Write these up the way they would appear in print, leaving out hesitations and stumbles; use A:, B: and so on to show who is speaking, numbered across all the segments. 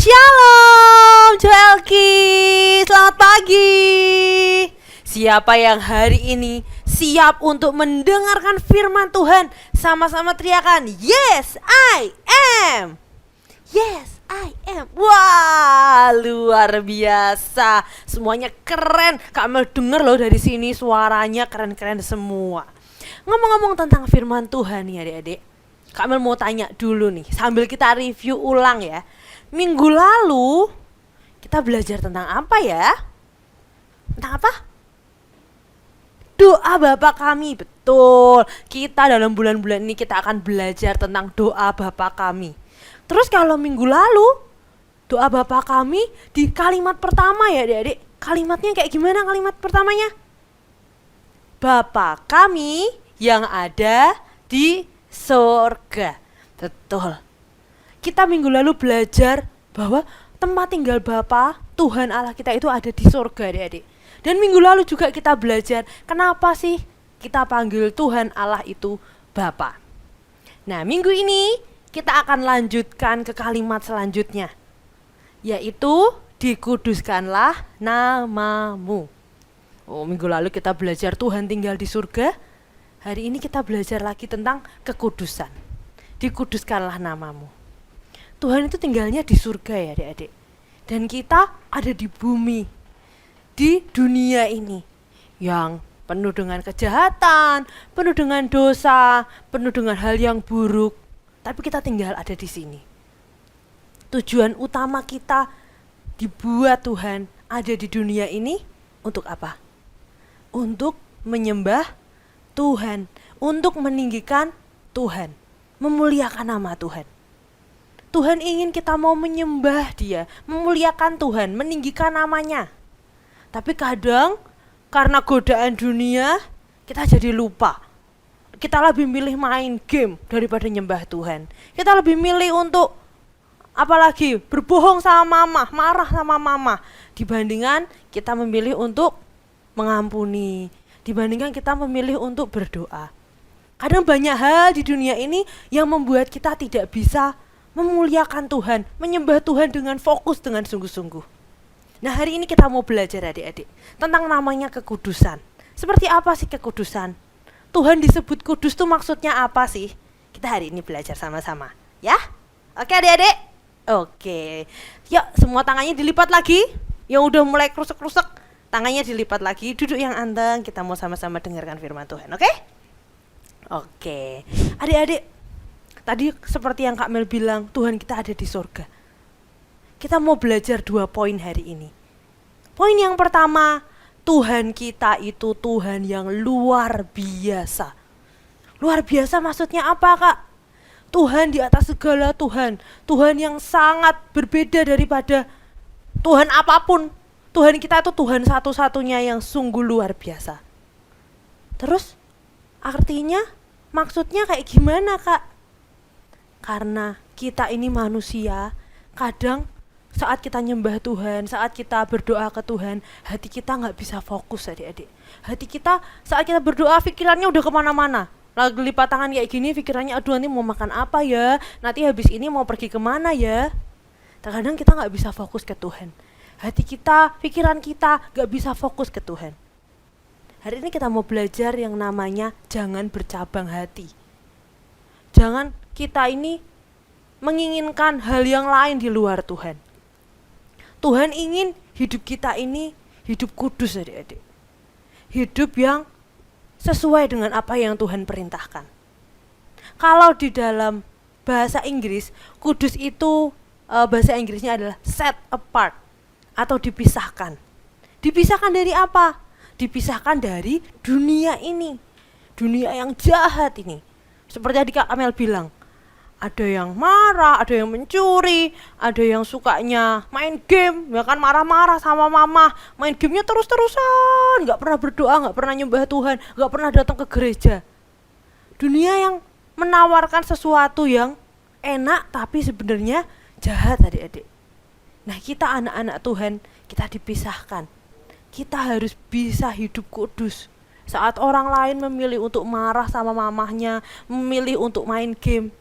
A: Shalom Joelki, selamat pagi. Siapa yang hari ini siap untuk mendengarkan firman Tuhan? Sama-sama teriakan, Yes I am. Yes I am. Wah, luar biasa. Semuanya keren. Kak Mel denger loh dari sini suaranya keren-keren semua. Ngomong-ngomong tentang firman Tuhan nih adik-adik, Kak Mel mau tanya dulu nih sambil kita review ulang ya. Minggu lalu kita belajar tentang apa ya? Tentang apa? Doa Bapa kami. Betul. Kita dalam bulan-bulan ini kita akan belajar tentang doa Bapa kami. Terus kalau minggu lalu doa Bapa kami di kalimat pertama ya adik-adik. Kalimatnya kayak gimana kalimat pertamanya? Bapa kami yang ada di surga. Betul. Kita minggu lalu belajar bahwa tempat tinggal Bapa, Tuhan Allah kita itu ada di surga adik-adik. Dan minggu lalu juga kita belajar kenapa sih kita panggil Tuhan Allah itu Bapa. Nah, minggu ini kita akan lanjutkan ke kalimat selanjutnya, yaitu dikuduskanlah namamu. Oh, minggu lalu kita belajar Tuhan tinggal di surga. Hari ini kita belajar lagi tentang kekudusan. Dikuduskanlah namamu. Tuhan itu tinggalnya di surga ya adik-adik. Dan kita ada di bumi, di dunia ini yang penuh dengan kejahatan, penuh dengan dosa, penuh dengan hal yang buruk. Tapi kita tinggal ada di sini. Tujuan utama kita dibuat Tuhan ada di dunia ini untuk apa? Untuk menyembah Tuhan, untuk meninggikan Tuhan, memuliakan nama Tuhan. Tuhan ingin kita mau menyembah Dia, memuliakan Tuhan, meninggikan namanya. Tapi kadang karena godaan dunia kita jadi lupa. Kita lebih milih main game daripada nyembah Tuhan. Kita lebih milih untuk apalagi berbohong sama mama, marah sama mama, dibandingkan kita memilih untuk mengampuni, dibandingkan kita memilih untuk berdoa. Kadang banyak hal di dunia ini yang membuat kita tidak bisa memuliakan Tuhan, menyembah Tuhan dengan fokus, dengan sungguh-sungguh. Nah, hari ini kita mau belajar adik-adik tentang namanya kekudusan. Seperti apa sih kekudusan? Tuhan disebut kudus tuh maksudnya apa sih? Kita hari ini belajar sama-sama, ya? Oke adik-adik? Oke. Yuk, semua tangannya dilipat lagi. Yang udah mulai krusek-krusek, tangannya dilipat lagi. Duduk yang anteng, kita mau sama-sama dengarkan firman Tuhan, oke? Oke. Adik-adik, tadi seperti yang Kak Mel bilang, Tuhan kita ada di surga. Kita mau belajar 2 poin hari ini. Poin yang pertama, Tuhan kita itu Tuhan yang luar biasa. Luar biasa maksudnya apa, Kak? Tuhan di atas segala Tuhan. Tuhan yang sangat berbeda daripada Tuhan apapun. Tuhan kita itu Tuhan satu-satunya yang sungguh luar biasa. Terus artinya, maksudnya kayak gimana, Kak? Karena kita ini manusia, kadang saat kita nyembah Tuhan, saat kita berdoa ke Tuhan, hati kita gak bisa fokus adik-adik. Hati kita saat kita berdoa pikirannya udah kemana-mana. Lagi lipat tangan kayak gini pikirannya, aduh nanti mau makan apa ya, nanti habis ini mau pergi kemana ya. Terkadang kita gak bisa fokus ke Tuhan. Hati kita, pikiran kita gak bisa fokus ke Tuhan. Hari ini kita mau belajar yang namanya jangan bercabang hati. Jangan kita ini menginginkan hal yang lain di luar Tuhan. Tuhan ingin hidup kita ini hidup kudus adik-adik. Hidup yang sesuai dengan apa yang Tuhan perintahkan. Kalau di dalam bahasa Inggris, kudus itu bahasa Inggrisnya adalah set apart atau dipisahkan. Dipisahkan dari apa? Dipisahkan dari dunia ini. Dunia yang jahat ini. Seperti tadi Kak Amel bilang, ada yang marah, ada yang mencuri, ada yang sukanya main game, ya kan, marah-marah sama mama, main gamenya terus-terusan, gak pernah berdoa, gak pernah nyembah Tuhan, gak pernah datang ke gereja. Dunia yang menawarkan sesuatu yang enak tapi sebenarnya jahat adik-adik. Nah, kita anak-anak Tuhan, kita dipisahkan. Kita harus bisa hidup kudus. Saat orang lain memilih untuk marah sama mamahnya, memilih untuk main game,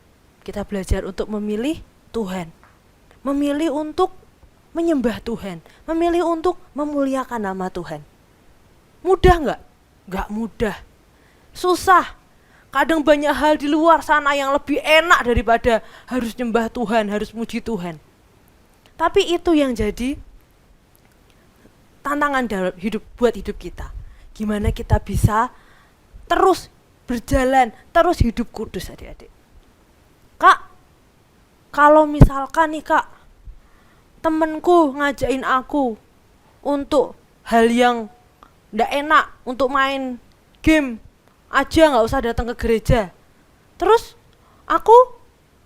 A: kita belajar untuk memilih Tuhan, memilih untuk menyembah Tuhan, memilih untuk memuliakan nama Tuhan. Mudah nggak? Nggak mudah. Susah. Kadang banyak hal di luar sana yang lebih enak daripada harus nyembah Tuhan, harus muji Tuhan. Tapi itu yang jadi tantangan dalam hidup, buat hidup kita. Gimana kita bisa terus berjalan, terus hidup kudus, adik-adik. Kak, kalau misalkan nih kak, temenku ngajakin aku untuk hal yang ndak enak, untuk main game aja, nggak usah datang ke gereja. Terus aku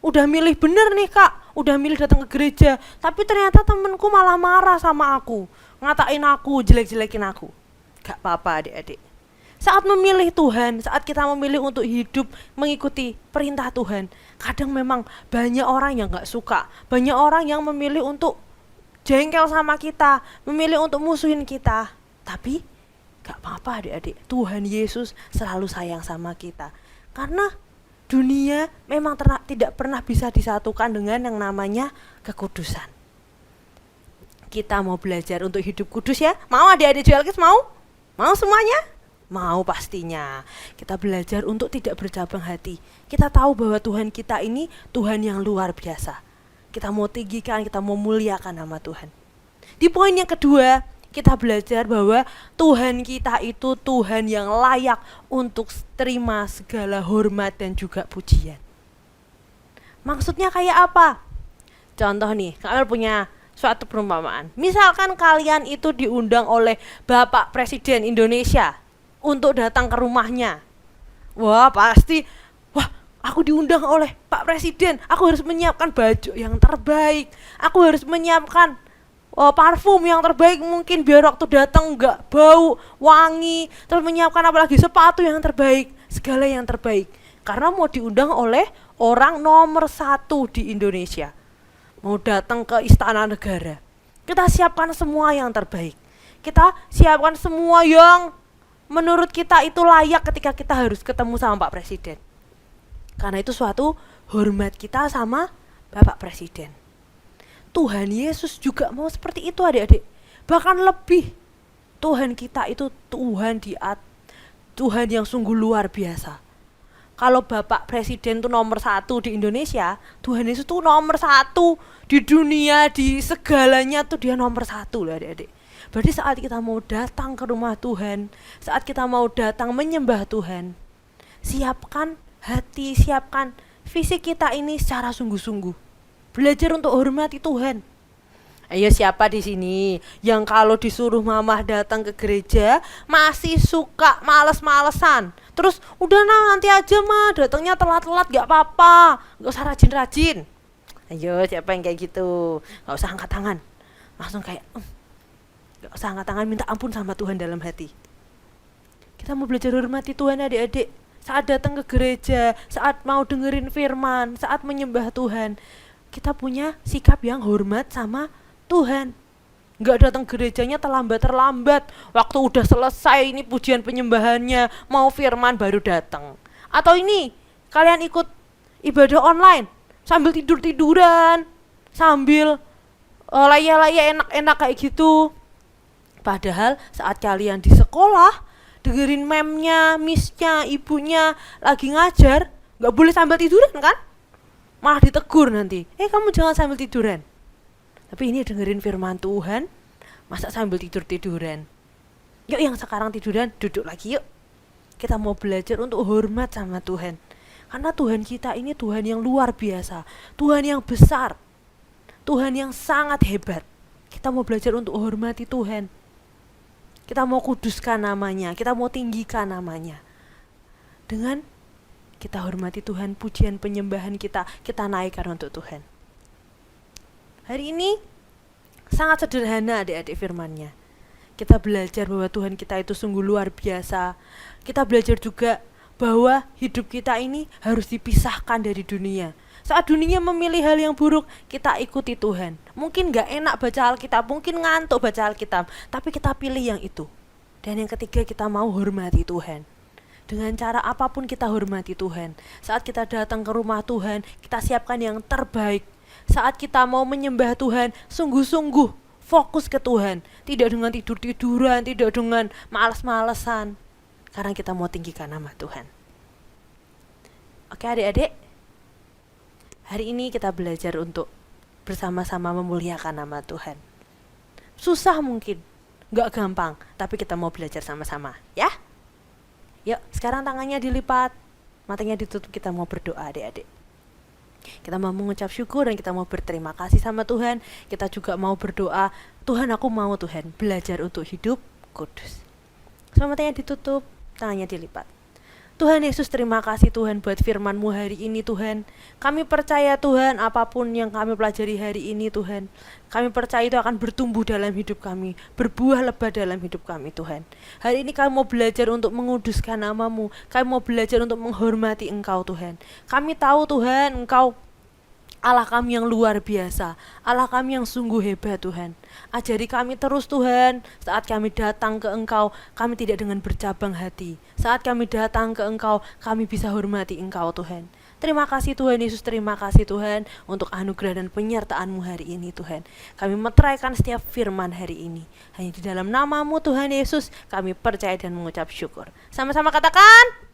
A: udah milih bener nih kak, udah milih datang ke gereja, tapi ternyata temenku malah marah sama aku, ngatain aku, jelek-jelekin aku. Gak apa-apa adik-adik. Saat memilih Tuhan, saat kita memilih untuk hidup mengikuti perintah Tuhan, kadang memang banyak orang yang gak suka, banyak orang yang memilih untuk jengkel sama kita, memilih untuk musuhin kita. Tapi gak apa-apa adik-adik, Tuhan Yesus selalu sayang sama kita. Karena dunia memang tidak pernah bisa disatukan dengan yang namanya kekudusan. Kita mau belajar untuk hidup kudus ya? Mau adik-adik Joelkis mau? Mau semuanya? Mau pastinya. Kita belajar untuk tidak bercabang hati. Kita tahu bahwa Tuhan kita ini Tuhan yang luar biasa. Kita mau tinggikan, kita mau muliakan nama Tuhan. Di poin yang kedua, kita belajar bahwa Tuhan kita itu Tuhan yang layak untuk terima segala hormat dan juga pujian. Maksudnya kayak apa? Contoh nih, kalian punya suatu perumpamaan. Misalkan kalian itu diundang oleh Bapak Presiden Indonesia untuk datang ke rumahnya. Wah, pasti, wah, aku diundang oleh Pak Presiden, aku harus menyiapkan baju yang terbaik, aku harus menyiapkan parfum yang terbaik mungkin biar waktu datang enggak bau, wangi, terus menyiapkan apalagi sepatu yang terbaik, segala yang terbaik. Karena mau diundang oleh orang nomor 1 di Indonesia, mau datang ke Istana Negara. Kita siapkan semua yang terbaik, kita siapkan semua yang menurut kita itu layak ketika kita harus ketemu sama Pak Presiden. Karena itu suatu hormat kita sama Bapak Presiden. Tuhan Yesus juga mau seperti itu adik-adik. Bahkan lebih. Tuhan kita itu Tuhan yang sungguh luar biasa. Kalau Bapak Presiden itu nomor 1 di Indonesia, Tuhan Yesus itu nomor 1 di dunia, di segalanya tuh dia nomor 1 loh adik-adik. Berarti saat kita mau datang ke rumah Tuhan, saat kita mau datang menyembah Tuhan, siapkan hati, siapkan fisik kita ini secara sungguh-sungguh. Belajar untuk hormati Tuhan. Ayo, siapa di sini yang kalau disuruh mamah datang ke gereja masih suka males-malesan? Terus udah nanti aja mah, datangnya telat-telat gak apa-apa, gak usah rajin-rajin. Ayo, siapa yang kayak gitu? Gak usah angkat tangan, langsung kayak gak usah angkat tangan, minta ampun sama Tuhan dalam hati. Kita mau belajar hormati Tuhan adik-adik. Saat datang ke gereja, saat mau dengerin firman, saat menyembah Tuhan, kita punya sikap yang hormat sama Tuhan. Gak datang gerejanya terlambat, waktu udah selesai ini pujian penyembahannya, mau firman baru datang. Atau ini, kalian ikut ibadah online sambil tidur-tiduran, sambil laya-laya enak-enak kayak gitu. Padahal saat kalian di sekolah, dengerin memnya, missnya, ibunya lagi ngajar, gak boleh sambil tiduran kan? Malah ditegur nanti, kamu jangan sambil tiduran. Tapi ini dengerin firman Tuhan, masa sambil tidur-tiduran? Yuk yang sekarang tiduran, duduk lagi yuk. Kita mau belajar untuk hormat sama Tuhan. Karena Tuhan kita ini Tuhan yang luar biasa, Tuhan yang besar, Tuhan yang sangat hebat. Kita mau belajar untuk hormati Tuhan. Kita mau kuduskan namanya, kita mau tinggikan namanya. Dengan kita hormati Tuhan, pujian penyembahan kita naikkan untuk Tuhan. Hari ini sangat sederhana adik-adik firman-Nya. Kita belajar bahwa Tuhan kita itu sungguh luar biasa. Kita belajar juga bahwa hidup kita ini harus dipisahkan dari dunia. Saat dunia memilih hal yang buruk, kita ikuti Tuhan. Mungkin gak enak baca Alkitab, mungkin ngantuk baca Alkitab, tapi kita pilih yang itu. Dan yang ketiga, kita mau hormati Tuhan. Dengan cara apapun kita hormati Tuhan. Saat kita datang ke rumah Tuhan, kita siapkan yang terbaik. Saat kita mau menyembah Tuhan, sungguh-sungguh fokus ke Tuhan, tidak dengan tidur-tiduran, tidak dengan malas-malesan, karena kita mau tinggikan nama Tuhan. Oke adik-adik, hari ini kita belajar untuk bersama-sama memuliakan nama Tuhan. Susah mungkin, gak gampang, tapi kita mau belajar sama-sama, ya? Yuk, sekarang tangannya dilipat, matanya ditutup, kita mau berdoa adik-adik. Kita mau mengucap syukur dan kita mau berterima kasih sama Tuhan. Kita juga mau berdoa, Tuhan aku mau Tuhan belajar untuk hidup kudus. Semua matanya ditutup, tangannya dilipat. Tuhan Yesus, terima kasih Tuhan buat firman-Mu hari ini Tuhan. Kami percaya Tuhan apapun yang kami pelajari hari ini Tuhan, kami percaya itu akan bertumbuh dalam hidup kami, berbuah lebat dalam hidup kami Tuhan. Hari ini kami mau belajar untuk menguduskan nama-Mu, kami mau belajar untuk menghormati Engkau Tuhan. Kami tahu Tuhan Engkau Allah kami yang luar biasa, Allah kami yang sungguh hebat Tuhan. Ajari kami terus Tuhan, saat kami datang ke Engkau, kami tidak dengan bercabang hati. Saat kami datang ke Engkau, kami bisa hormati Engkau Tuhan. Terima kasih Tuhan Yesus, terima kasih Tuhan untuk anugerah dan penyertaan-Mu hari ini Tuhan. Kami meteraikan setiap firman hari ini. Hanya di dalam nama-Mu Tuhan Yesus, kami percaya dan mengucap syukur. Sama-sama katakan.